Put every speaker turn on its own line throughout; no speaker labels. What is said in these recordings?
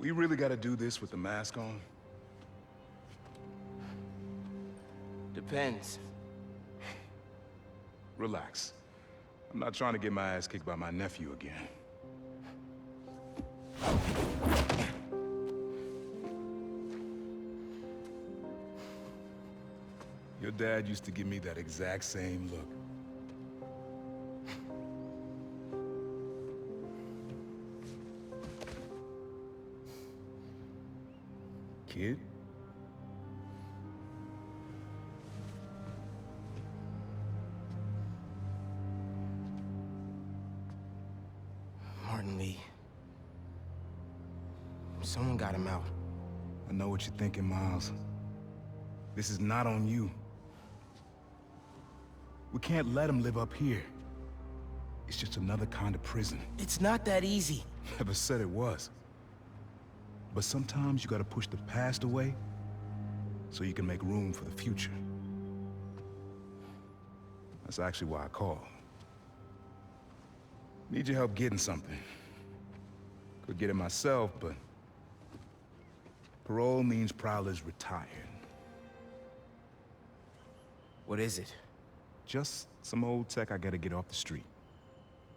We really gotta do this with the mask on?
Depends.
Relax. I'm not trying to get my ass kicked by my nephew again. Your dad used to give me that exact same look. Kid?
Martin Lee. Someone got him out.
I know what you're thinking, Miles. This is not on you. We can't let him live up here. It's just another kind of prison.
It's not that easy.
Never said it was. But sometimes you gotta push the past away so you can make room for the future. That's actually why I called. Need your help getting something. Could get it myself, but parole means Prowler's retired.
What is it?
Just some old tech I gotta get off the street.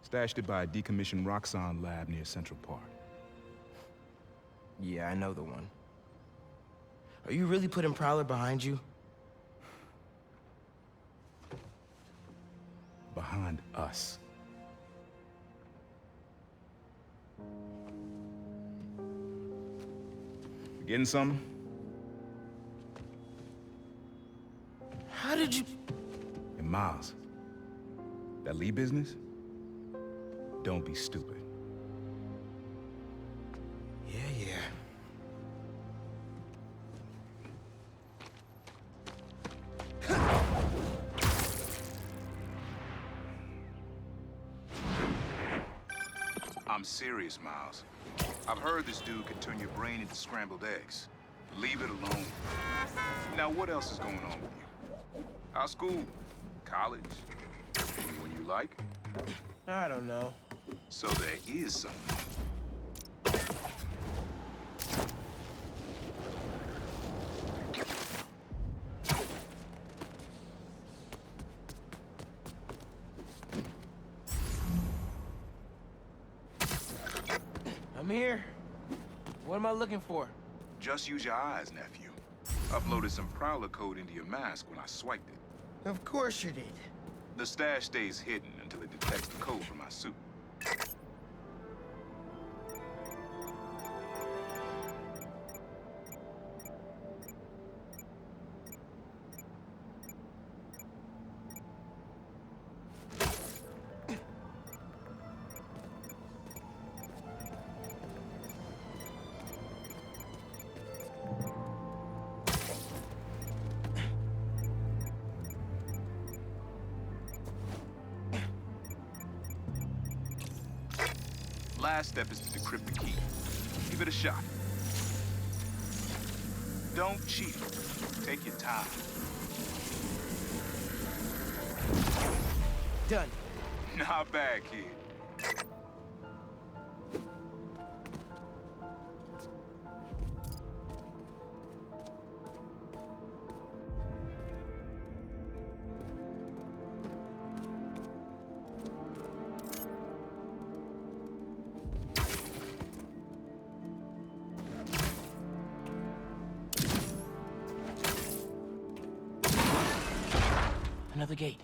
Stashed it by a decommissioned Roxxon lab near Central Park.
Yeah, I know the one. Are you really putting Prowler behind you?
Behind us. You getting something?
How did you...
And Miles, that Lee business? Don't be stupid.
Yeah.
I'm serious, Miles. I've heard this dude can turn your brain into scrambled eggs. Leave it alone. Now, what else is going on with you? How's school? College? Anyone you like?
I don't know.
So there is something.
I'm here. What am I looking for?
Just use your eyes, nephew. Uploaded some Prowler code into your mask when I swiped it.
Of course you did.
The stash stays hidden until it detects the code from my suit. Last step is to decrypt the key. Give it a shot. Don't cheat. Take your time.
Done.
Not bad, kid.
Another gate.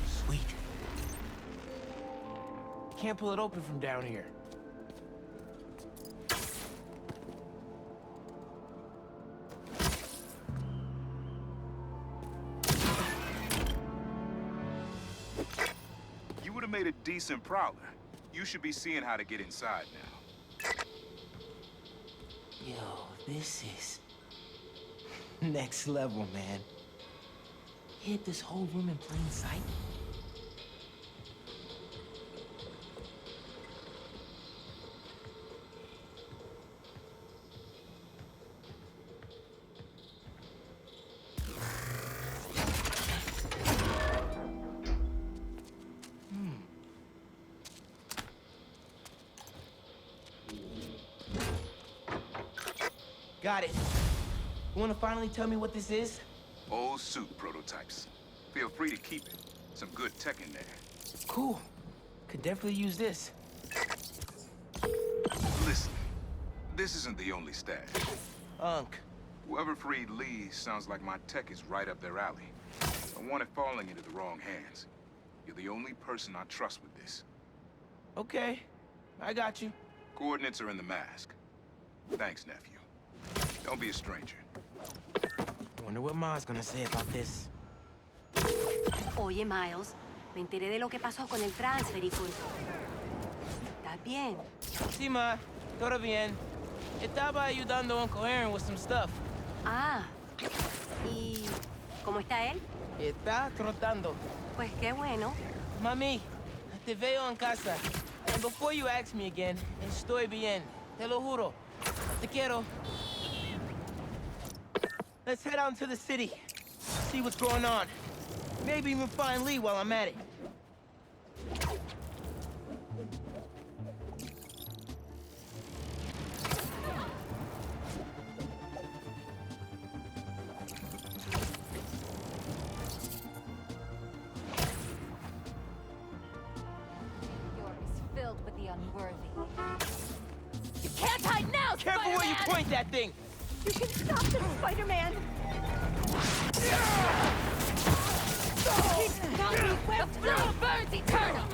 Sweet. Can't pull it open from down here.
You would have made a decent Prowler. You should be seeing how to get inside now.
Yo, this is next level, man. Hit this whole room in plain sight. Got it. You wanna finally tell me what this is?
Old suit prototypes. Feel free to keep it. Some good tech in there.
Cool. Could definitely use this.
Listen, this isn't the only stash.
Unc.
Whoever freed Lee sounds like my tech is right up their alley. I want it falling into the wrong hands. You're the only person I trust with this.
Okay. I got you.
Coordinates are in the mask. Thanks, nephew. Don't be a stranger.
Wonder what Ma's gonna say about this.
Oye, Miles, me enteré de lo que pasó con el transfer y con... ¿Estás bien?
Sí, Ma. Todo bien. Estaba ayudando a Uncle Aaron with some stuff.
Ah, ¿y cómo está él?
Está trotando.
Pues qué bueno.
Mami, te veo en casa. And before you ask me again, estoy bien. Te lo juro. Te quiero. Let's head out into the city. See what's going on. Maybe even find Lee while I'm at it.
York is filled with the unworthy. You can't hide now,
Careful where you point that thing!
You can stop this, Spider-Man! He's got me whipped! The flow burns eternal!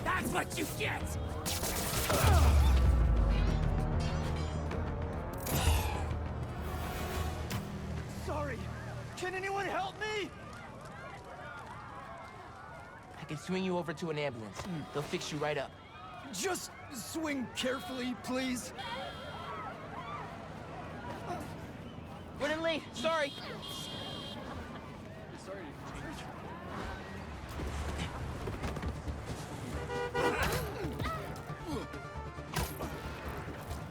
That's what you get!
Sorry. Can anyone help me?
I can swing you over to an ambulance. They'll fix you right up.
Just swing carefully, please.
Running late. Sorry.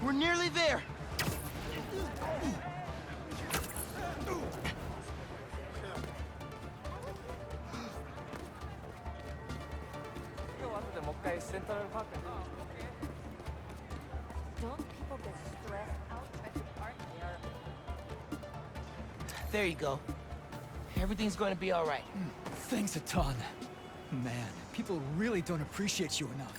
We're nearly there.
Don't people get stressed out by the art?
There you go. Everything's going to be all right.
Thanks a ton. Man, people really don't appreciate you enough.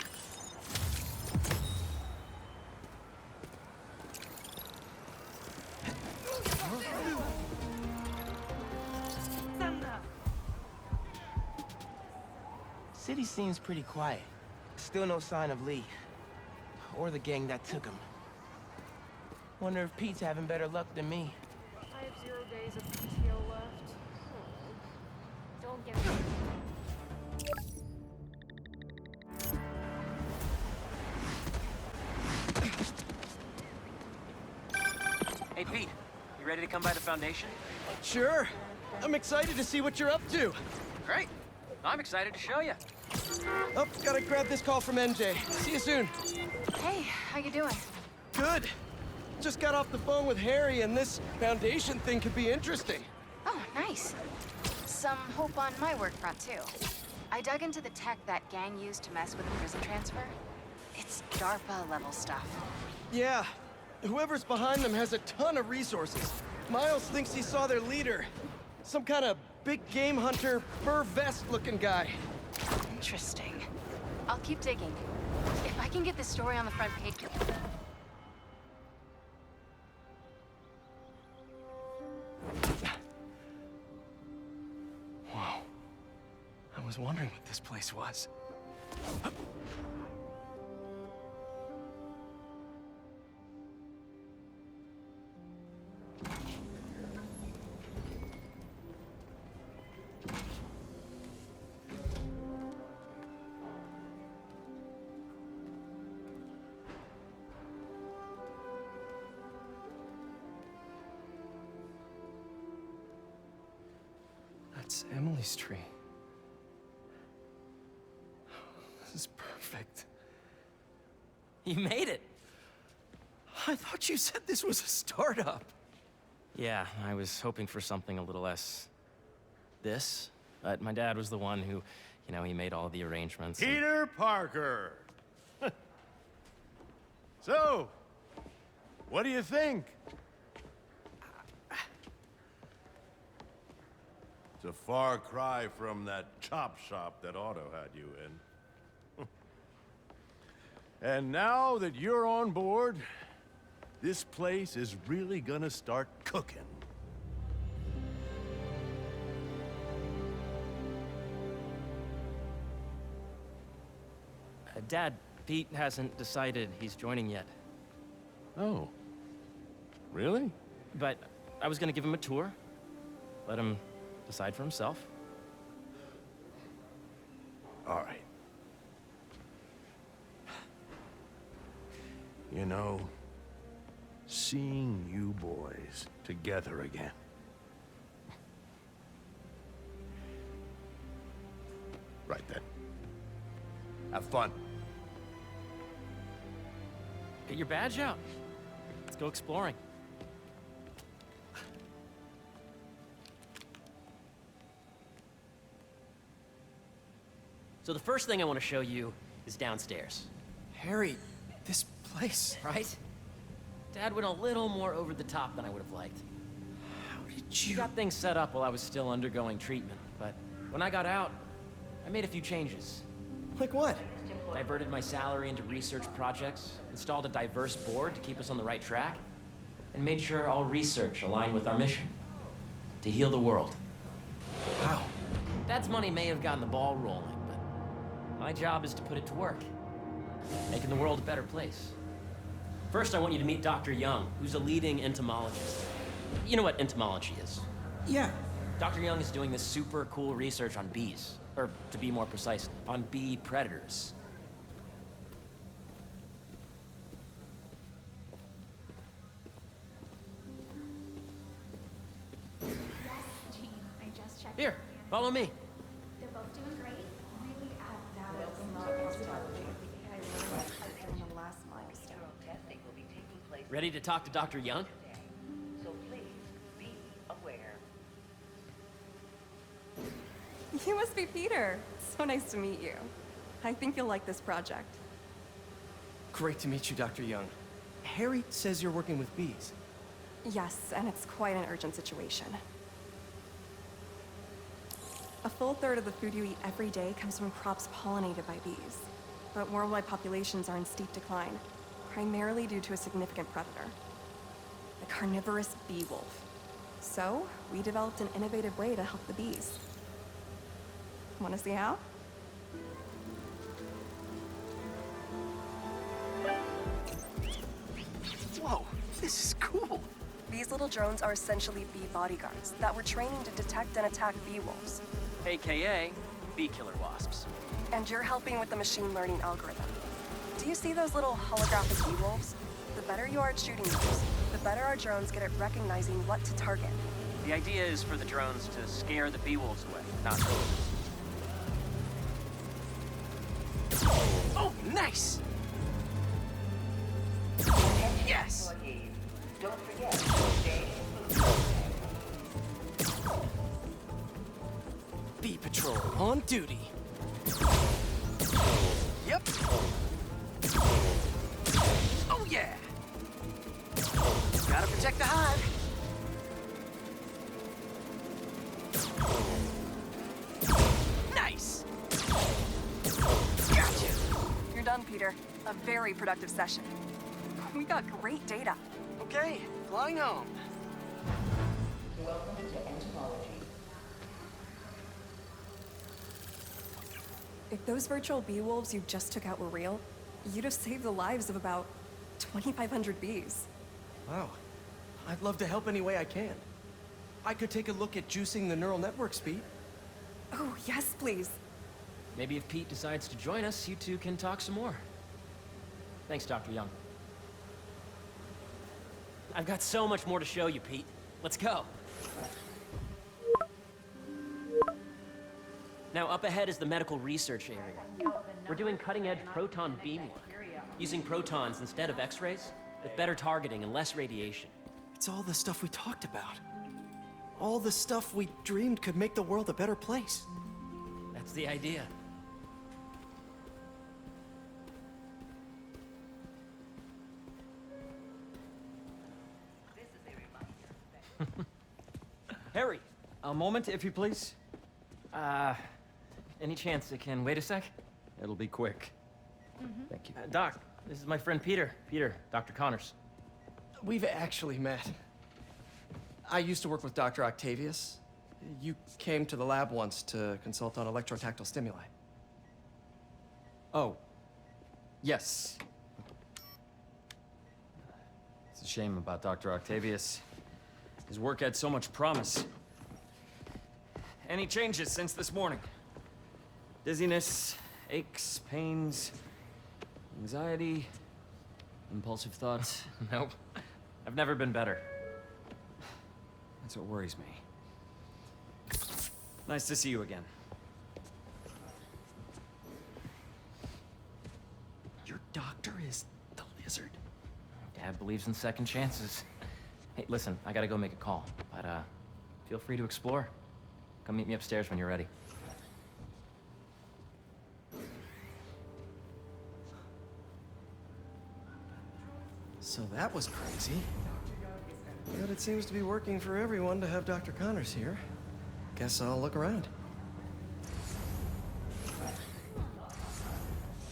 City seems pretty quiet. Still no sign of Lee. Or the gang that took him. Wonder if Pete's having better luck than me.
I have 0 days of PTO left. Don't get me.
Hey, Pete. You ready to come by the Foundation?
Sure. I'm excited to see what you're up to.
Great. I'm excited to show you.
Oh, gotta grab this call from MJ. See you soon.
Hey, how you doing?
Good. Just got off the phone with Harry, and this Foundation thing could be interesting.
Oh, nice. Some hope on my work front, too. I dug into the tech that gang used to mess with the prison transfer. It's DARPA-level stuff.
Yeah. Whoever's behind them has a ton of resources. Miles thinks he saw their leader. Some kind of big game hunter, fur vest-looking guy.
Interesting. I'll keep digging. If I can get this story on the front page...
Whoa. I was wondering what this place was. It's Emily's tree. This is perfect.
You made it!
I thought you said this was a startup.
Yeah, I was hoping for something a little less... this. But my dad was the one who, he made all the arrangements. and-
Peter Parker! So, what do you think? It's a far cry from that chop shop that Otto had you in. And now that you're on board, this place is really gonna start cooking.
Dad, Pete hasn't decided he's joining yet.
Oh. Really?
But I was gonna give him a tour. Let him decide for himself.
All right. You know, seeing you boys together again. Right then. Have fun.
Get your badge out. Let's go exploring. So the first thing I want to show you is downstairs,
Harry, this place.
right? Dad went a little more over the top than I would have liked.
How did
He
you...
got things set up while I was still undergoing treatment, but when I got out, I made a few changes.
Like what?
Diverted my salary into research projects, installed a diverse board to keep us on the right track, and made sure all research aligned with our mission, to heal the world.
Wow.
Dad's money may have gotten the ball rolling, but my job is to put it to work, making the world a better place. First, I want you to meet Dr. Young, who's a leading entomologist. You know what entomology is?
Yeah.
Dr. Young is doing this super cool research on bees, or to be more precise, on bee predators.
Gene, I just checked.
Here, follow me.
They're both doing great. Really
Ready to talk to Dr. Young?
So please be aware.
You must be Peter. So nice to meet you. I think you'll like this project.
Great to meet you, Dr. Young. Harry says you're working with bees.
Yes, and it's quite an urgent situation. A full third of the food you eat every day comes from crops pollinated by bees. But worldwide populations are in steep decline, primarily due to a significant predator, the carnivorous bee wolf. So, we developed an innovative way to help the bees. Want to see how?
Whoa, this is cool.
These little drones are essentially bee bodyguards that were training to detect and attack bee wolves.
AKA bee killer wasps.
And you're helping with the machine learning algorithm. Do you see those little holographic bee wolves? The better you are at shooting those, the better our drones get at recognizing what to target.
The idea is for the drones to scare the bee wolves away, not those.
Oh, nice! Yes!
Don't forget to stay in the
Bee Patrol on duty. Yep. Oh, yeah! Gotta protect the hive. Nice! Gotcha!
You're done, Peter. A very productive session. We got great data.
Okay, flying home.
welcome to entomology.
If those virtual bee wolves you just took out were real, you'd have saved the lives of about 2,500 bees.
Wow. I'd love to help any way I can. I could take a look at juicing the neural network speed.
Oh, yes, please.
Maybe if Pete decides to join us, you two can talk some more. Thanks, Dr. Young. I've got so much more to show you, Pete. Let's go. Now, up ahead is the medical research area. We're doing cutting-edge proton beam work, using protons instead of X-rays, with better targeting and less radiation.
It's all the stuff we talked about. All the stuff we dreamed could make the world a better place.
That's the idea.
Harry, a moment, if you please.
Any chance it can wait a sec?
It'll be quick. Thank you.
Doc, this is my friend Peter. Peter, Dr. Connors.
We've actually met. I used to work with Dr. Octavius. You came to the lab once to consult on electrotactile stimuli.
Oh. Yes. It's a shame about Dr. Octavius. His work had so much promise. Any changes since this morning? Dizziness, aches, pains, anxiety, impulsive thoughts?
Nope. I've never been better.
That's what worries me. Nice to see you again.
Your doctor is the lizard.
Dad believes in second chances. Hey, listen, I gotta go make a call, but feel free to explore. Come meet me upstairs when you're ready.
So that was crazy. But it seems to be working for everyone to have Dr. Connors here. Guess I'll look around.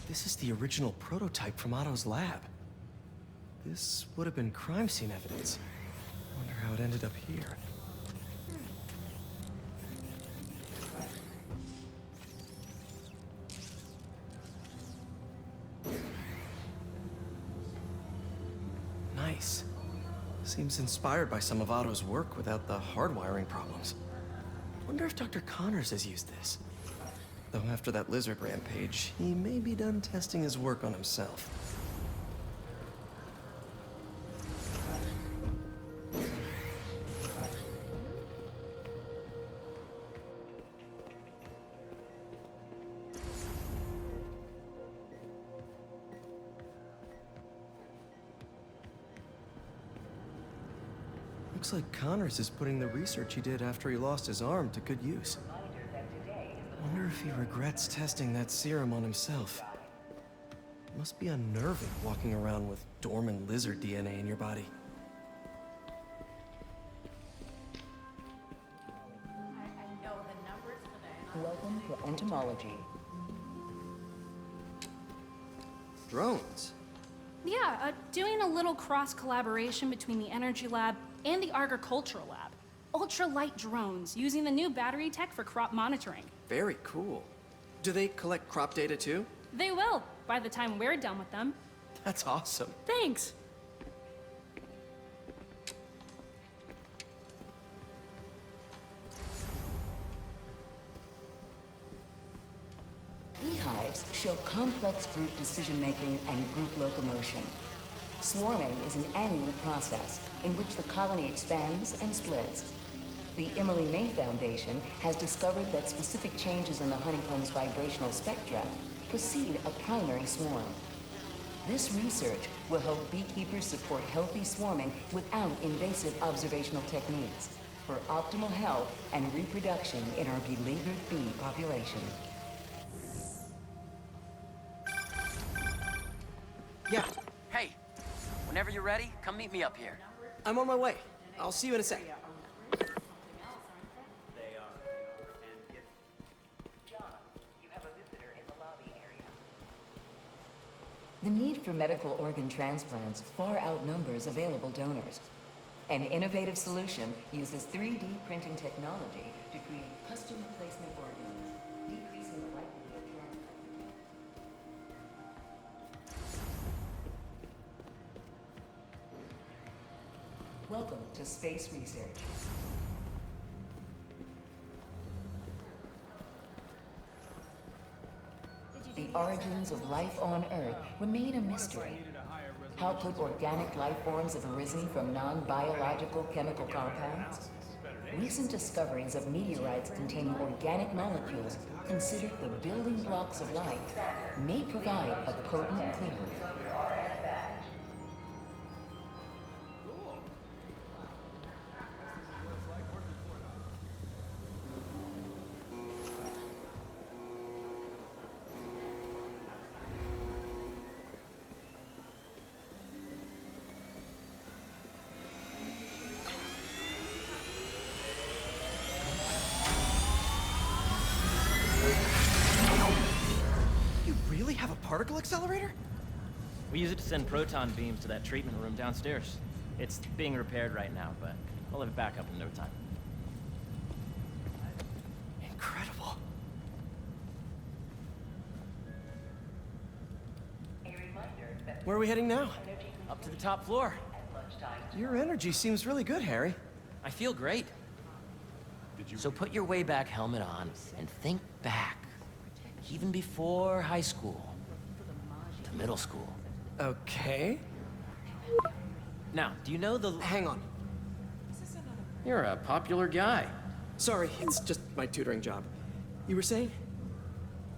This is the original prototype from Otto's lab. This would have been crime scene evidence. Wonder how it ended up here. Nice. Seems inspired by some of Otto's work without the hardwiring problems. Wonder if Dr. Connors has used this. Though after that lizard rampage, he may be done testing his work on himself. Looks like Connors is putting the research he did after he lost his arm to good use. Wonder if he regrets testing that serum on himself. Must be unnerving walking around with dormant lizard DNA in your body.
Welcome to entomology.
Drones?
Yeah, doing a little cross-collaboration between the Energy Lab and the Agricultural Lab. Ultralight drones, using the new battery tech for crop monitoring.
Very cool. Do they collect crop data too?
They will, by the time we're done with them.
That's awesome.
Thanks.
Beehives show complex group decision-making and group locomotion. Swarming is an annual process in which the colony expands and splits. The Emily May Foundation has discovered that specific changes in the honeycomb's vibrational spectra precede a primary swarm. This research will help beekeepers support healthy swarming without invasive observational techniques for optimal health and reproduction in our beleaguered bee population.
Yeah,
Hey, whenever you're ready, come meet me up here.
I'm on my way. I'll see you in a sec.
The need for medical organ transplants far outnumbers available donors. An innovative solution uses 3D printing technology to create custom replacement organs, decreasing the likelihood of transplant. Welcome to space research. The origins of life on Earth remain a mystery. How could organic life forms have arisen from non-biological chemical compounds? recent discoveries of meteorites containing organic molecules considered the building blocks of life may provide a potent clue.
You really have a particle accelerator?
We use it to send proton beams to that treatment room downstairs. It's being repaired right now, but I'll have it back up in no time.
Incredible. Where are we heading now?
Up to the top floor.
Your energy seems really good, Harry.
I feel great. So put your way back helmet on and think back. Even before high school. To middle school.
Okay.
Now, do you know the...
Hang on.
You're a popular guy.
Sorry, it's just my tutoring job. You were saying?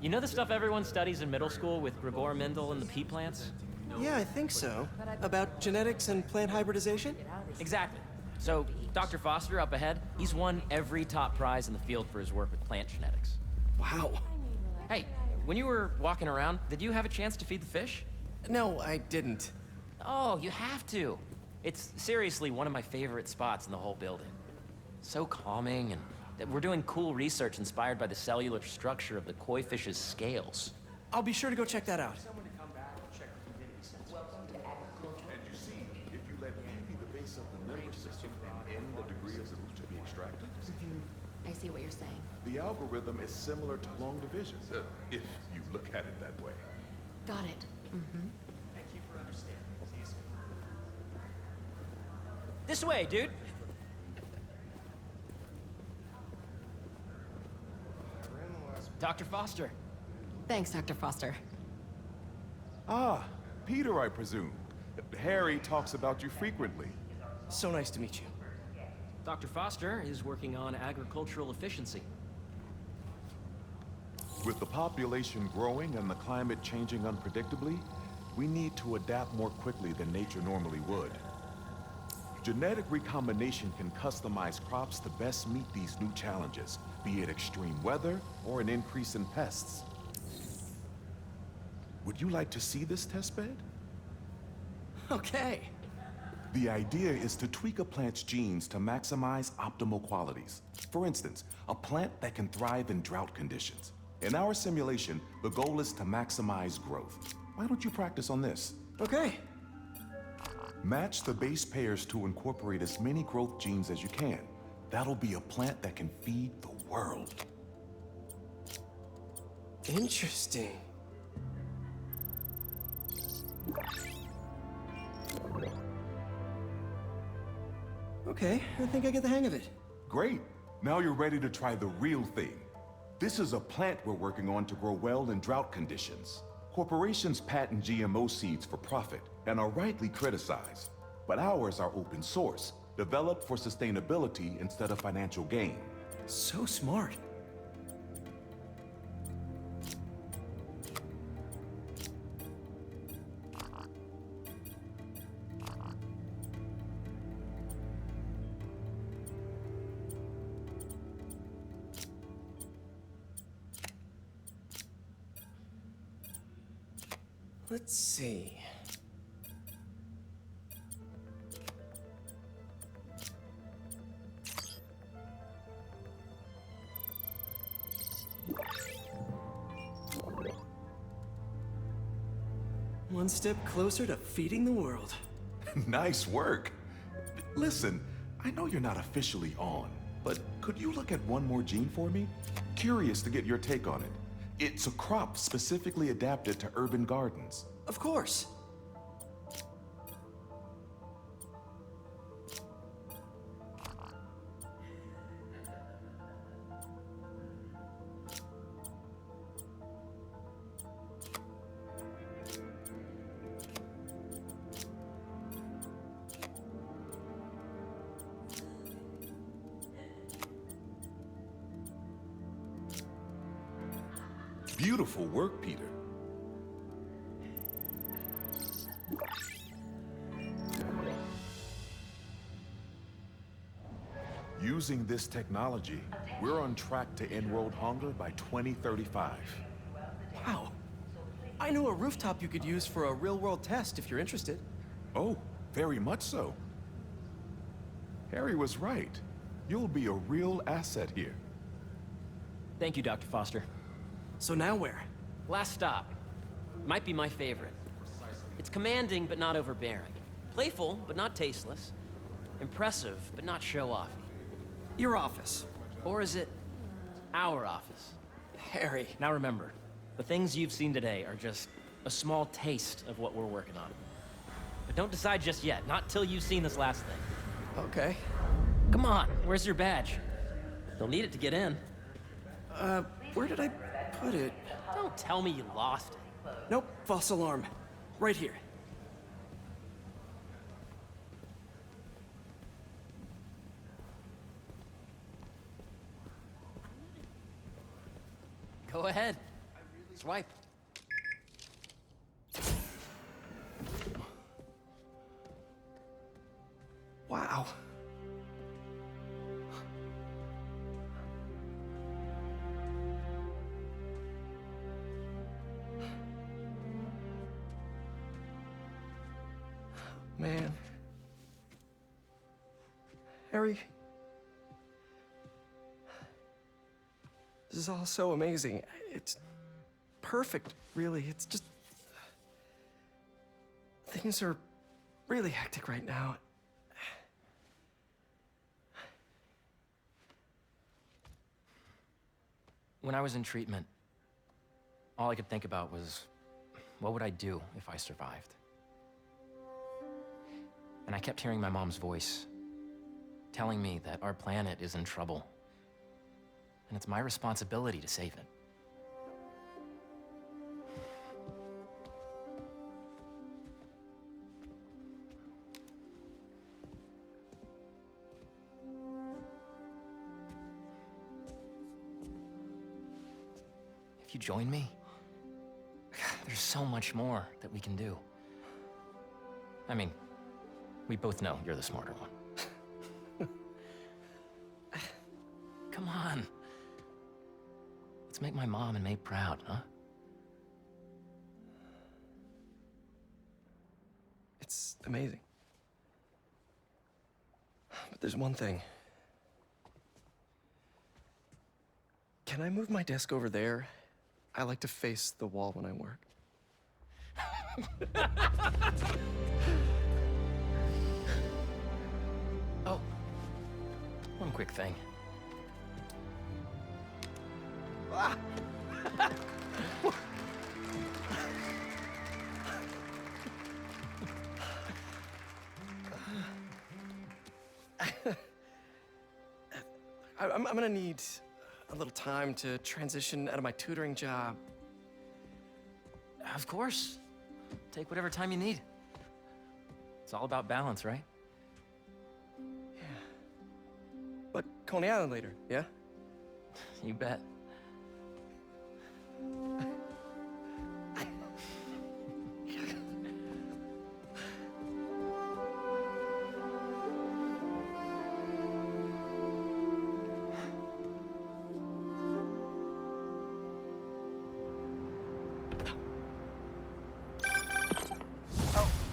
You know the stuff everyone studies in middle school with Gregor Mendel and the pea plants?
Yeah, I think so. About genetics and plant hybridization?
Exactly. So, Dr. Foster up ahead, he's won every top prize in the field for his work with plant genetics.
Wow.
Hey, when you were walking around, did you have a chance to feed the fish?
No, I didn't.
Oh, you have to. It's seriously one of my favorite spots in the whole building. So calming, and that we're doing cool research inspired by the cellular structure of the koi fish's scales.
I'll be sure to go check that out.
And you see, if you let E be the base of the nervous system and N the degree of the root to be extracted,
I see what you're saying.
the algorithm is similar to long division, if you look at it that way.
Got it. Mm-hmm.
This way, dude. Dr. Foster.
Thanks, Dr. Foster.
Ah, Peter, I presume. Harry talks about you frequently.
So nice to meet you.
Dr. Foster is working on agricultural efficiency.
With the population growing and the climate changing unpredictably, we need to adapt more quickly than nature normally would. Genetic recombination can customize crops to best meet these new challenges, be it extreme weather or an increase in pests. Would you like to see this testbed?
Okay.
The idea is to tweak a plant's genes to maximize optimal qualities. For instance, a plant that can thrive in drought conditions. In our simulation, the goal is to maximize growth. Why don't you practice on this?
Okay.
Match the base pairs to incorporate as many growth genes as you can. That'll be a plant that can feed the world.
Interesting. Okay, I think I get the hang of it.
Great. Now you're ready to try the real thing. This is a plant we're working on to grow well in drought conditions. Corporations patent GMO seeds for profit and are rightly criticized. But ours are open source, developed for sustainability instead of financial gain.
So smart. Let's see. One step closer to feeding the world.
Nice work. Listen, I know you're not officially on, but could you look at one more gene for me? Curious to get your take on it. It's a crop specifically adapted to urban gardens.
Of course.
Beautiful work, Peter. Using this technology, we're on track to end world hunger by 2035.
Wow. I know a rooftop you could use for a real-world test if you're interested.
Oh, very much so. Harry was right. You'll be a real asset here.
Thank you, Dr. Foster.
So now where?
Last stop. Might be my favorite. It's commanding, but not overbearing. Playful, but not tasteless. Impressive, but not show-off.
Your office.
Or is it our office?
Harry.
Now remember, the things you've seen today are just a small taste of what we're working on. But don't decide just yet, not till you've seen this last thing.
Okay.
Come on, where's your badge? You'll need it to get in.
Where did I put it?
Don't tell me you lost it.
Nope, false alarm. Right here.
Go ahead. Swipe.
Wow. Man. Harry. This is all so amazing. It's perfect, really. It's just... Things are really hectic right now.
When I was in treatment, all I could think about was, what would I do if I survived? And I kept hearing my mom's voice, telling me that our planet is in trouble, and it's my responsibility to save it. If you join me, there's so much more that we can do. I mean, we both know you're the smarter one. Come on. Let's make my mom and May proud, huh?
It's amazing. But there's one thing. Can I move my desk over there? I like to face the wall when I work.
Oh, one quick thing.
Ah! I'm gonna need a little time to transition out of my tutoring job.
Of course. Take whatever time you need. It's all about balance, right?
Yeah. But Coney Island later, yeah?
You bet.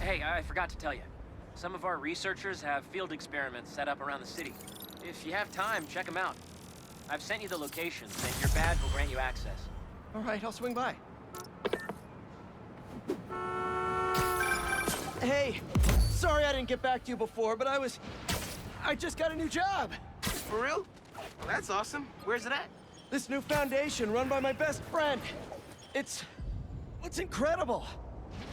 Hey, I forgot to tell you. Some of our researchers have field experiments set up around the city. If you have time, check them out. I've sent you the locations, and your badge will grant you access.
All right, I'll swing by. Hey, sorry I didn't get back to you before, but I just got a new job.
For real? Well, that's awesome. Where's it at?
This new foundation run by my best friend. It's incredible.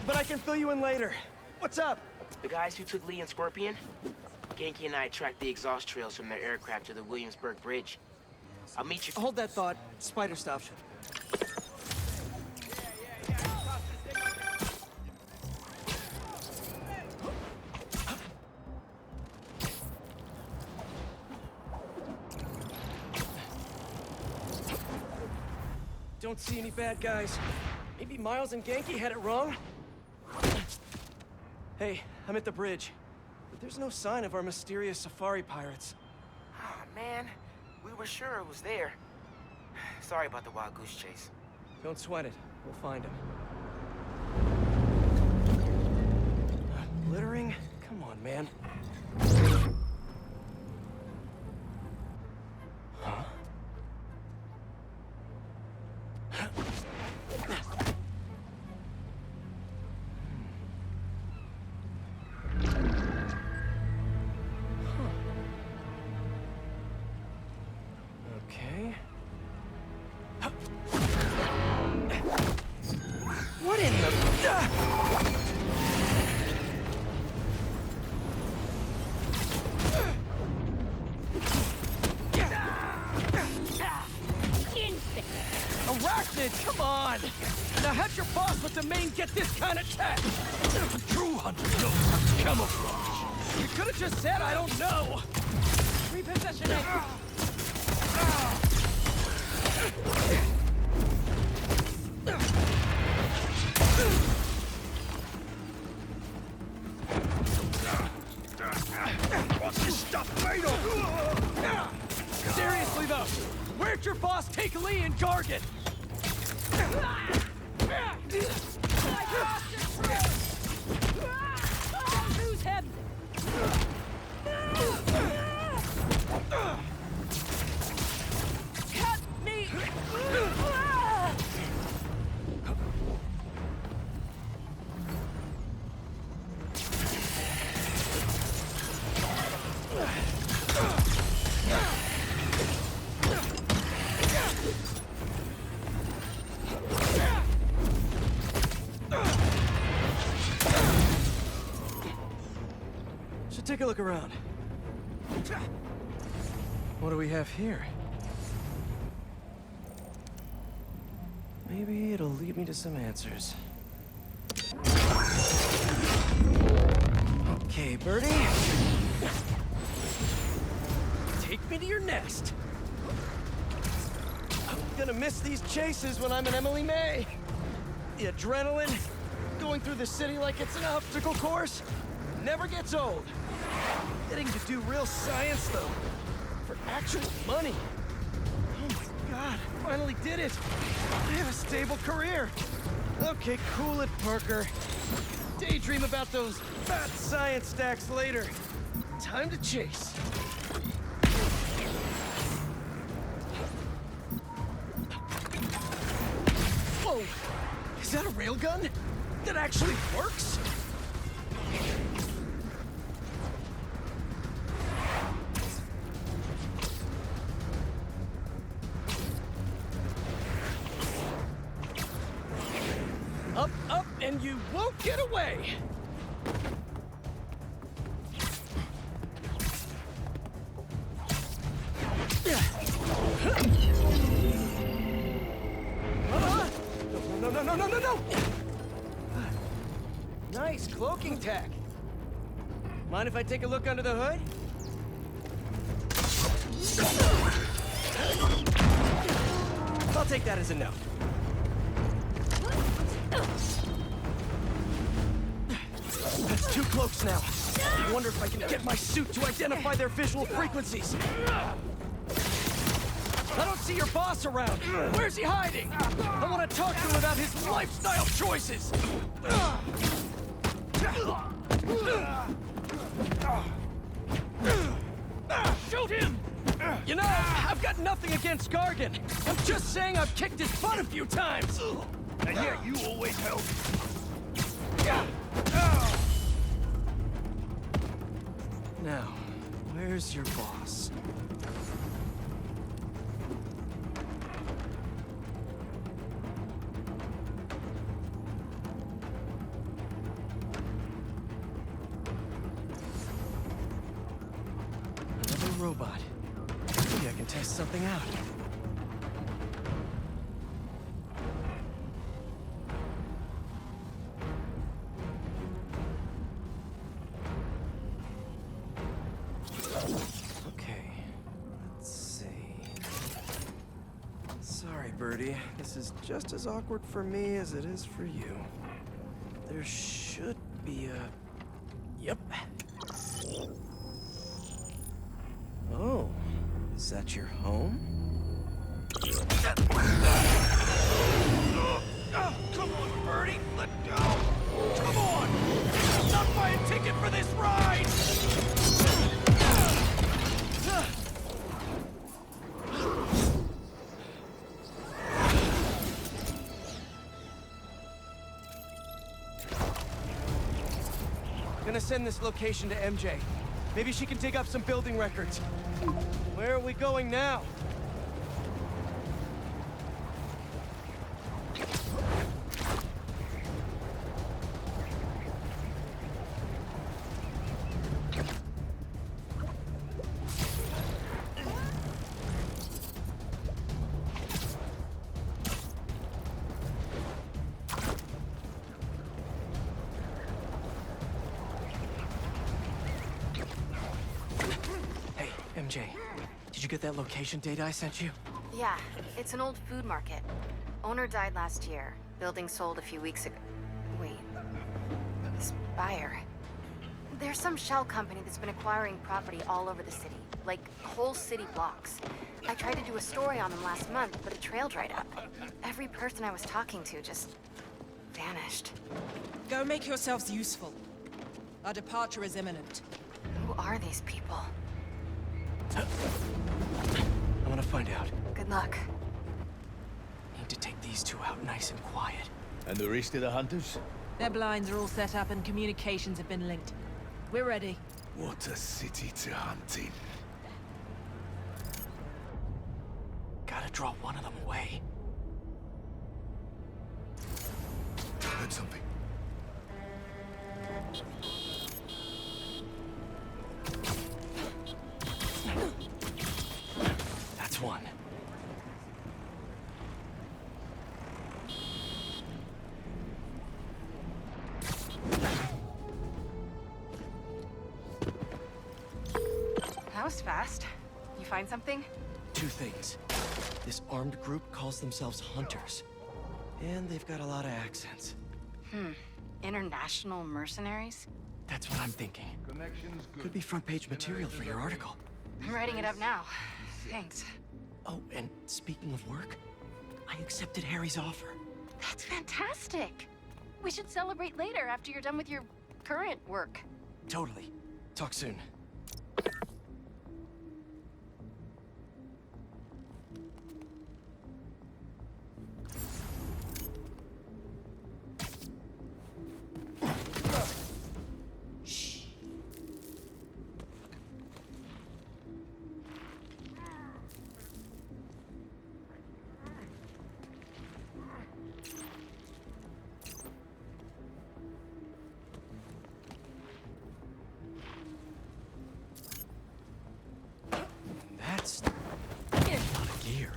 But I can fill you in later. What's up?
The guys who took Lee and Scorpion? Genki and I tracked the exhaust trails from their aircraft to the Williamsburg Bridge. I'll meet you.
Hold that thought. Spider stopped. Don't see any bad guys. Maybe Miles and Genki had it wrong? Hey, I'm at the bridge. But there's no sign of our mysterious safari pirates.
Oh, man. We were sure it was there. Sorry about the wild goose chase.
Don't sweat it. We'll find him. Littering? Come on, man. Huh? Okay. What in the... Arachnid, come on! Now how'd your boss with the main get this kind of tech? True hunter knows how to camouflage. You could have just said I don't know. Repositioning.
What's this stuff made of?
Seriously though, where'd your boss take Lee and Gargan?
Who's him?
Cut me! Should take a look around. What do we have here? Maybe it'll lead me to some answers. Okay, Birdie. Take me to your nest. I'm gonna miss these chases when I'm in Emily May. The adrenaline, going through the city like it's an obstacle course, never gets old. Getting to do real science, though, for actual money. Oh my God, finally did it. I have a stable career. Okay, cool it, Parker. Daydream about those fat science stacks later. Time to chase. Whoa! Is that a railgun? That actually works? Up, up, and you won't get away! No! Nice cloaking tech. Mind if I take a look under the hood? I'll take that as a no. That's 2 cloaks now. I wonder if I can get my suit to identify their visual frequencies. I don't see your boss around. Where's he hiding? I want to talk to him about his lifestyle choices. Shoot him! You know, I've got nothing against Gargan. I'm just saying I've kicked his butt a few times.
And yet you always help.
Now, where's your boss? Another robot. Maybe I can test something out. Okay, let's see. Sorry, Birdie. This is just as awkward for me as it is for you. There should be a... Yep. Oh, is that your home?
Come on, Birdie, let go! Come on! I'll not buy a ticket for this ride!
Gonna send this location to MJ. Maybe she can dig up some building records. Where are we going now? MJ, did you get that location data I sent you?
Yeah, it's an old food market. Owner died last year. Building sold a few weeks ago. Wait. This buyer. There's some shell company that's been acquiring property all over the city. Like, whole city blocks. I tried to do a story on them last month, but it trailed right up. Every person I was talking to just... vanished.
Go make yourselves useful. Our departure is imminent.
Who are these people?
I'm gonna find out.
Good luck.
Need to take these two out nice and quiet.
And the rest of the hunters?
Their blinds are all set up and communications have been linked. We're ready.
What a city to hunt in.
Gotta draw one of them away.
Heard something.
That's one.
That was fast. You find something?
Two things. This armed group calls themselves Hunters. And they've got a lot of accents.
International mercenaries?
That's what I'm thinking. Could be front page material for your article.
I'm writing it up now. Thanks.
Oh, and speaking of work, I accepted Harry's offer.
That's fantastic. We should celebrate later after you're done with your current work.
Totally. Talk soon. That's a lot of gear.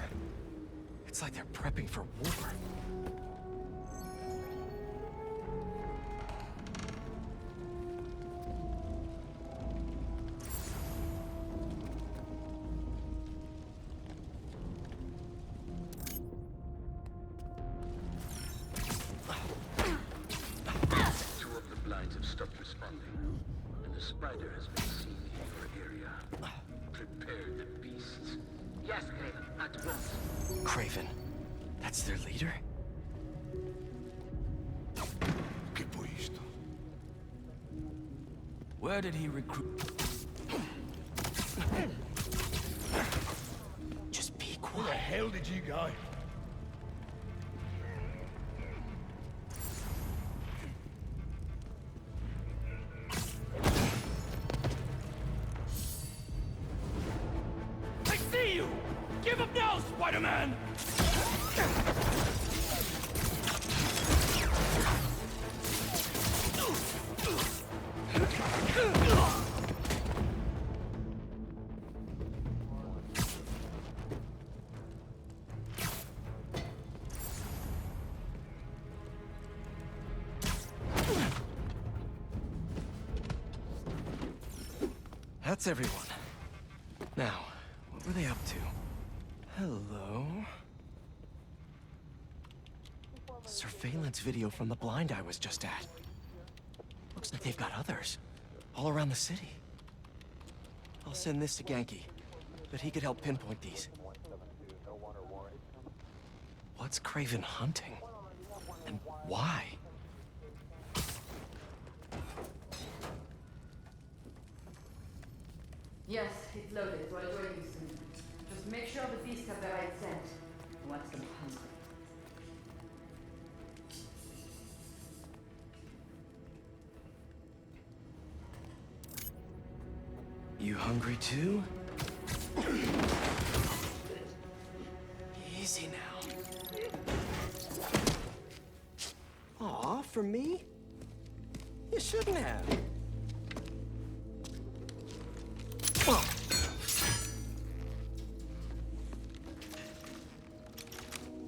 It's like they're prepping for war.
Two of the blinds have stopped responding, and the spider has been seen in your area. Prepare the beasts. Yes, Craven, at once.
Craven. That's their leader?
¿Qué fue esto?
Where did he recruit? Just be quiet.
Where the hell did you go?
I see you! Give up now, Spider-Man!
That's everyone. Now, what were they up to? Hello? surveillance video from the blind I was just at. Looks like they've got others, all around the city. I'll send this to Genki, but he could help pinpoint these. What's Craven hunting? And why?
Yes, it's loaded, so I'll join you soon. Just make sure the beasts have the right scent. I want them hungry.
You hungry too? Easy now. Aw, for me? You shouldn't have.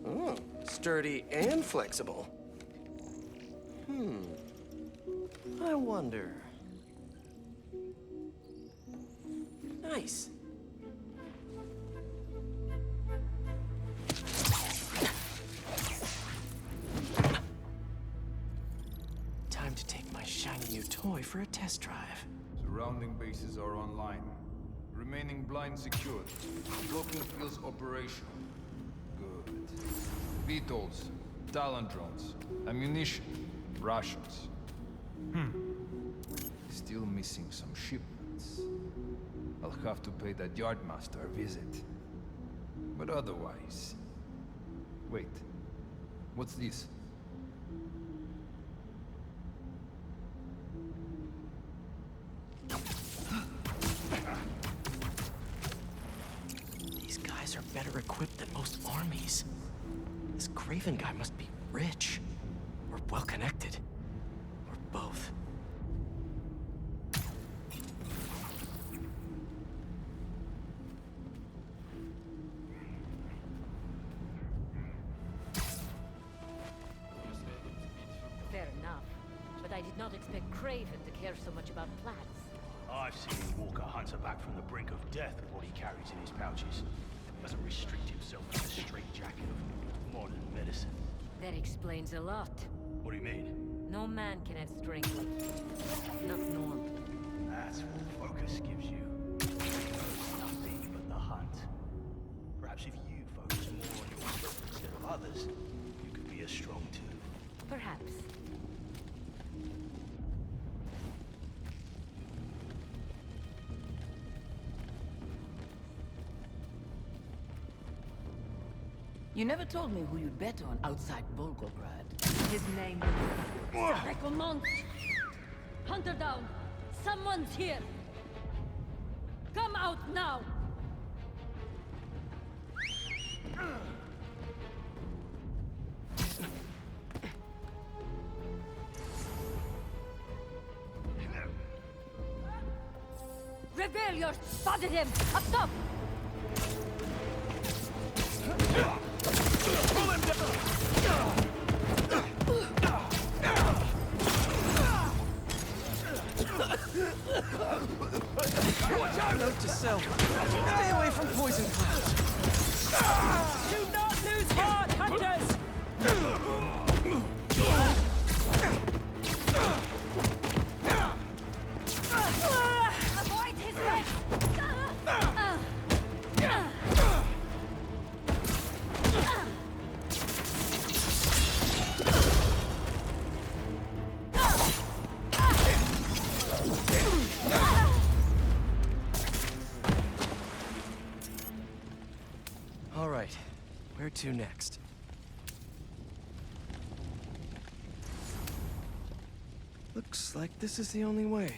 Oh, sturdy and flexible. I wonder. Nice. Time to take my shiny new toy for a test drive.
Surrounding bases are online. Remaining blind secured. Blocking fields operational. Good. VTOLs, Talon drones, ammunition, rations. Still missing some shipments. I'll have to pay that yardmaster a visit. But otherwise... Wait. What's this?
These guys are better equipped than most armies. This Craven guy must be rich. Or well-connected. Or both.
Fair enough. But I did not expect Craven to care so much about plants.
I've seen him walk a hunter back from the brink of death with what he carries in his pouches. He doesn't restrict himself to the straitjacket of modern medicine.
That explains a lot.
What do you mean?
No man can have strength like you. Not normal.
That's what focus gives you. Nothing but the hunt. Perhaps if you focus more on your work instead of others, you could be as strong too.
Perhaps.
You never told me who you'd bet on outside Volgograd.
His name is Recommence. Hunter down. Someone's here. Come out now. Reveal your... Spotted him! Up top!
Pull him down!
Watch out! Note to self. Stay away from poison clouds.
Do not lose heart, hunters!
Avoid his legs!
All right, where to next? Looks like this is the only way.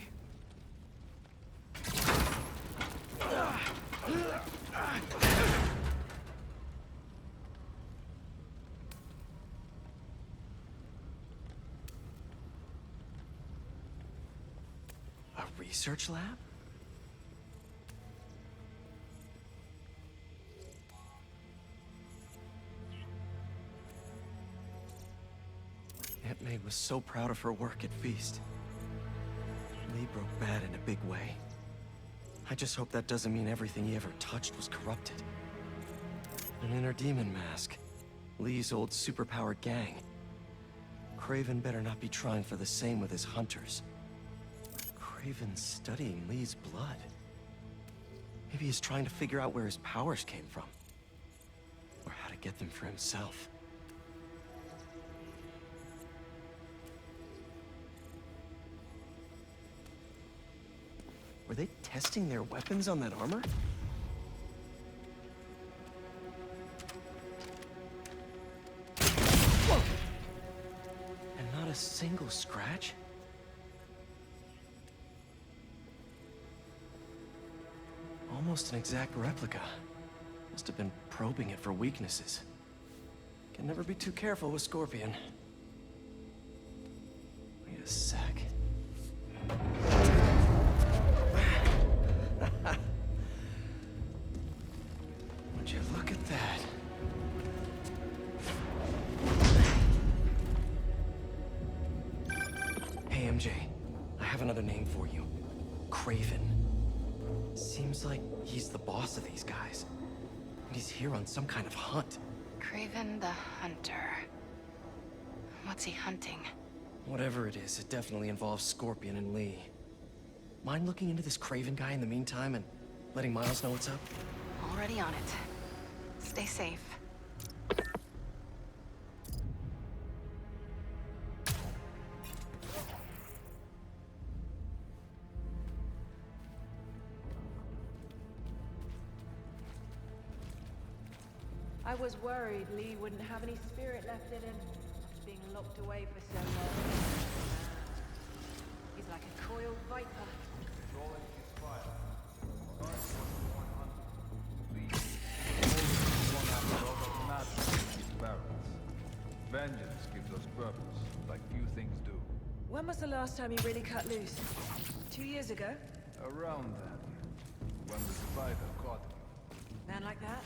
A research lab? Aunt May was so proud of her work at Feast. Lee broke bad in a big way. I just hope that doesn't mean everything he ever touched was corrupted. An inner demon mask. Lee's old superpowered gang. Craven better not be trying for the same with his hunters. Craven's studying Lee's blood. Maybe he's trying to figure out where his powers came from. Or how to get them for himself. Were they testing their weapons on that armor? Whoa! And not a single scratch? Almost an exact replica. Must have been probing it for weaknesses. Can never be too careful with Scorpion. Wait a sec. Would you look at that? Hey, MJ. I have another name for you. Craven. Seems like he's the boss of these guys. And he's here on some kind of hunt.
Craven the Hunter. What's he hunting?
Whatever it is, it definitely involves Scorpion and Lee. Mind looking into this Craven guy in the meantime and letting Miles know what's up?
Already on it. Stay safe.
I was worried Lee wouldn't have any spirit left in him, being locked away for so long. He's like a coiled viper.
Vengeance gives us purpose, like few things do.
When was the last time he really cut loose? 2 years ago?
Around then, when the spider caught him.
Man like that?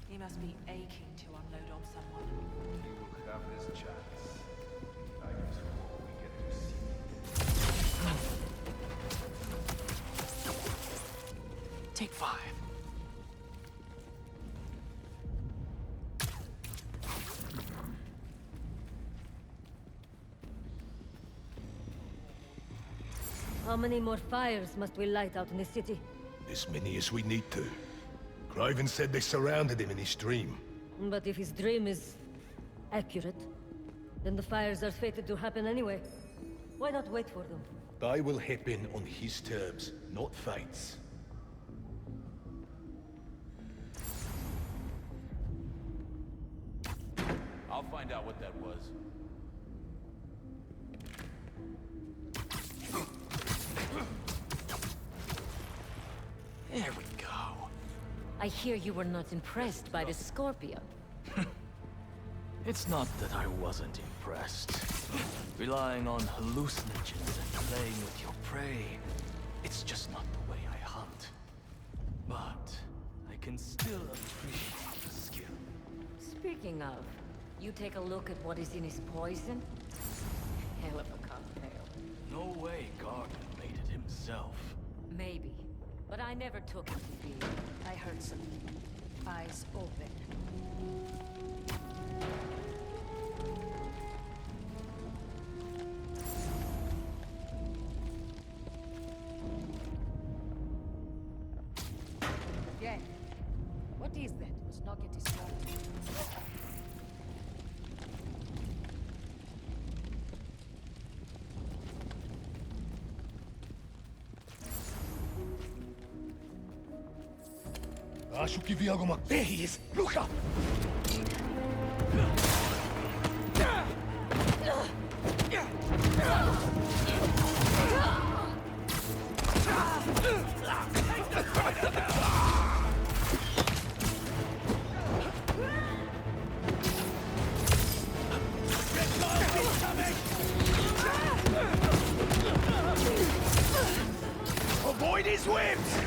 He must be aching to unload on someone.
He will have his chance. I just hope we get to see it.
Take 5.
How many more fires must we light out in the city?
As many as we need to. Craven said they surrounded him in his dream.
But if his dream is accurate, then the fires are fated to happen anyway. Why not wait for them?
I will hip in on his terms, not fate's.
I'll find out what that was.
There we go.
I hear you were not impressed by the Scorpion.
It's not that I wasn't impressed. Relying on hallucinogens and playing with your prey, it's just not the way I hunt. But I can still appreciate the skill.
Speaking of, you take a look at what is in his poison? Hell of a cocktail.
No way Gardner made it himself.
Maybe, but I never took it to be. I heard something. Eyes open. Yeah. What is that? Must not get distracted.
Acho que vi alguma... There he is! Look up!
Avoid his whips!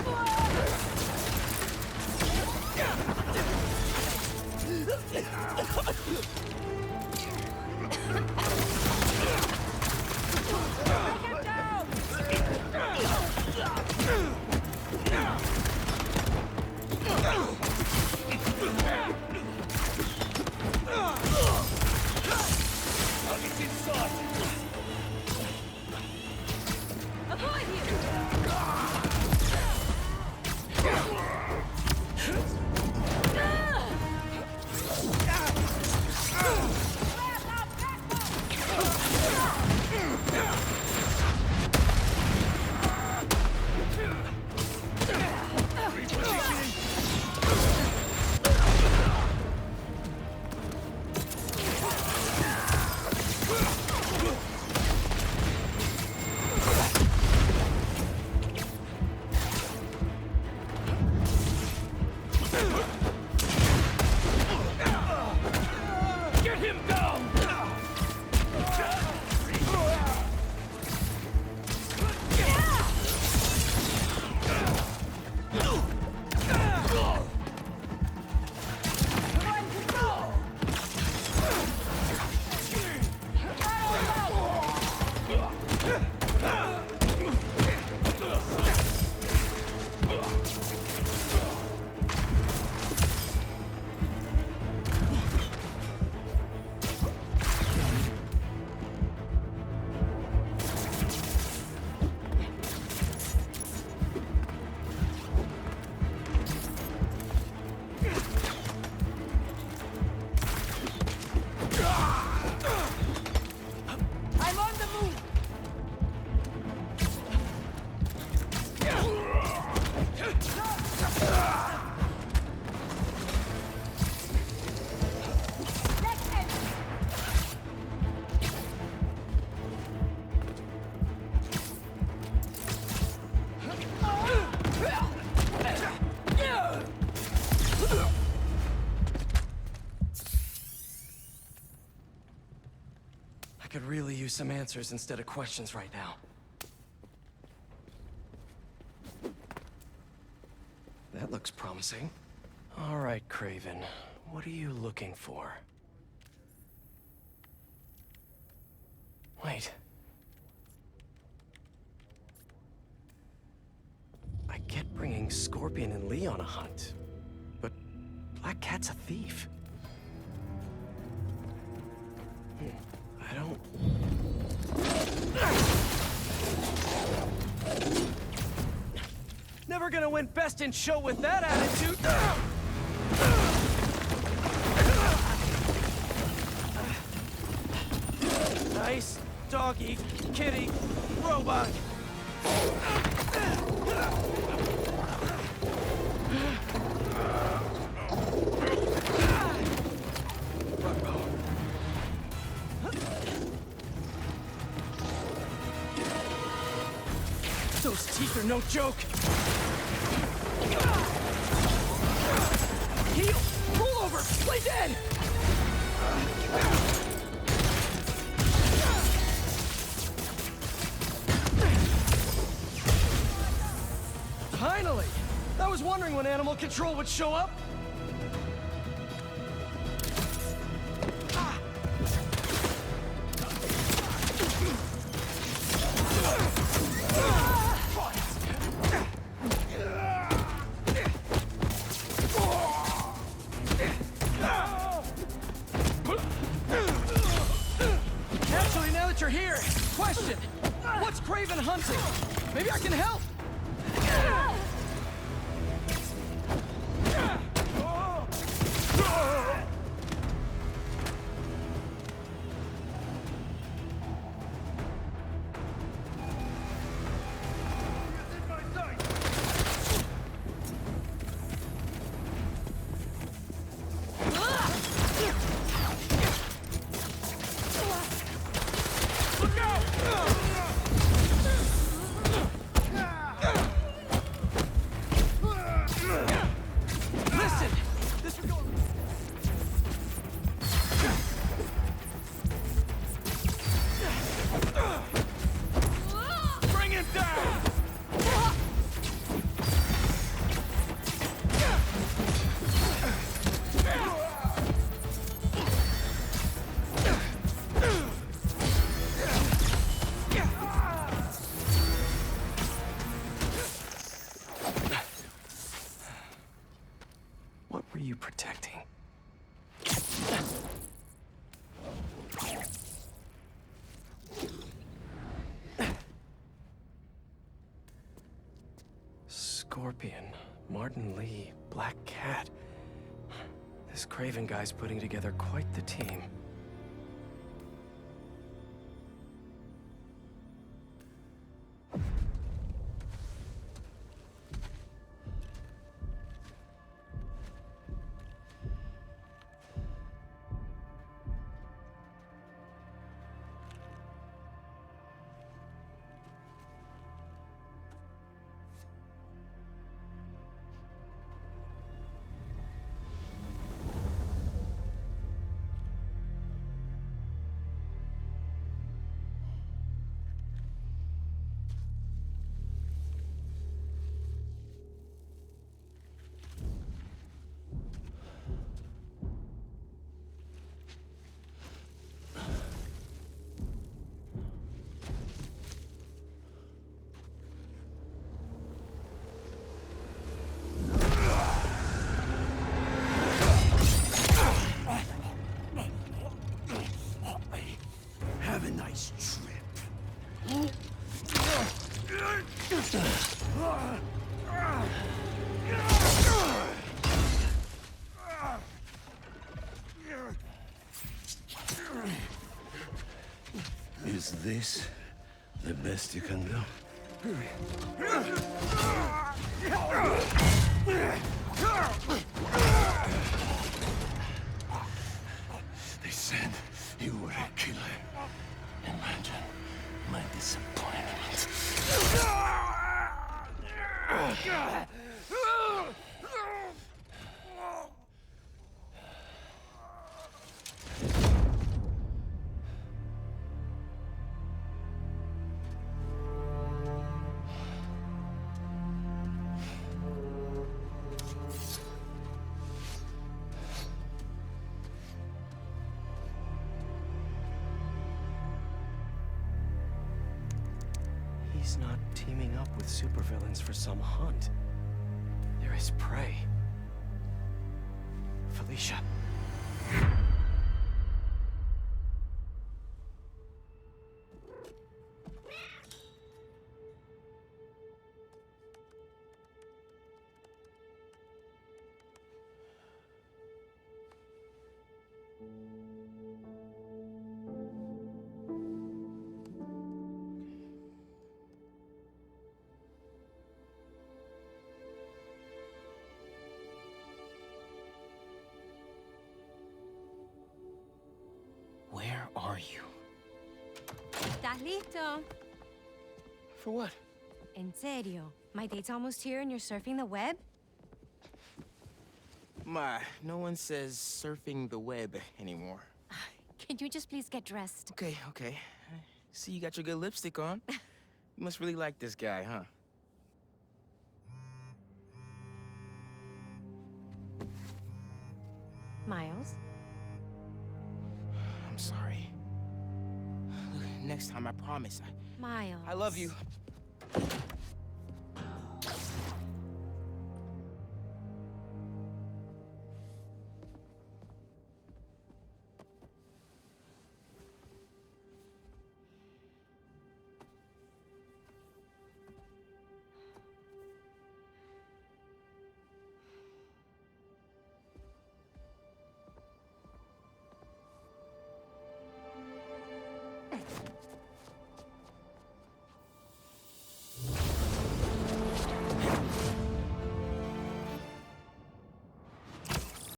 use some answers instead of questions right now. That looks promising. All right, Craven. What are you looking for? Wait. I get bringing Scorpion and Lee on a hunt, but Black Cat's a thief. I don't... Never gonna win Best in Show with that attitude! Nice doggy, kitty, robot! Those teeth are no joke! Heal! Roll over! Play dead! Finally! I was wondering when Animal Control would show up. Actually, now that you're here, question. What's Craven hunting? Maybe I can help. What were you protecting? Scorpion, Martin Lee, Black Cat. This Craven guy's putting together quite the team.
Have a nice trip.
Is this the best you can do? They said you were a killer. Imagine my disappointment.
He's not teaming up with supervillains for some hunt. There is prey. Felicia.
Where are you?
¿Estás listo?
For what?
En serio? My date's almost here and you're surfing the web?
Ma, no one says surfing the web anymore.
Can you just please get dressed?
Okay, okay. See, you got your good lipstick on. You must really like this guy, huh?
Miles?
I'm sorry. Look, next time, I promise.
Miles.
I love you.